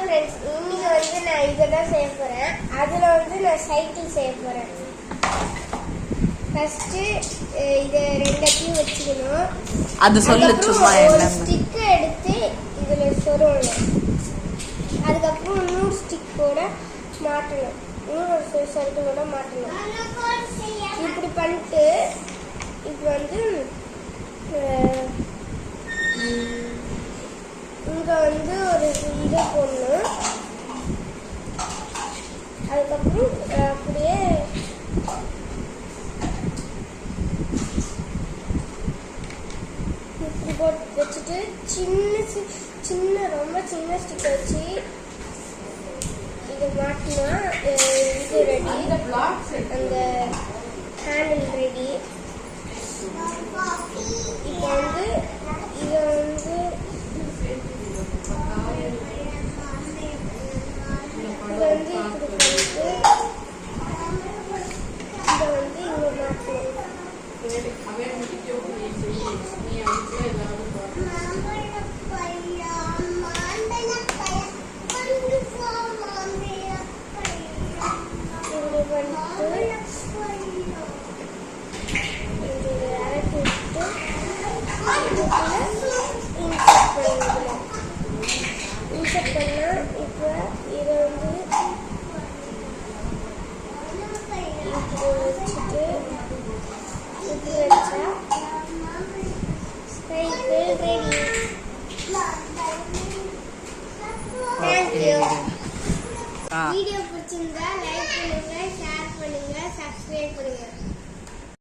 Friends, இன்னைக்கு வந்து நான் இதெல்லாம் செய்ய போறேன். அதுல வந்து நான் சைக்கிள் செய்ய போறேன். ஃபர்ஸ்ட் இத ரெண்டத்தையும் வச்சுக்கணும். அது சொல்லு சும்மா ஒரு ஸ்டிக் எடுத்து இதுல சொருகணும். அதுக்கப்புறம் இன்னொரு ஸ்டிக் கூட மாட்டணும். இன்னொரு சைடு கூட மாட்டணும். இப்படி பண்ணிட்டு இப்போ வந்து இங்க வந்து ஒரு இதை போடணும். அதுக்கப்புறம் அப்படியே இப்படி போட்டு வச்சுட்டு ரொம்ப சின்ன ஸ்டிக் வச்சு இது மாட்டினா இது ரெடி. அந்த ஹேண்டில் ரெடி. இப்போ வந்து இதை வந்து இப்படி பண்ணிட்டு இதை வந்து இங்கே மாட்டணும். இன்செர்ட் பண்ணா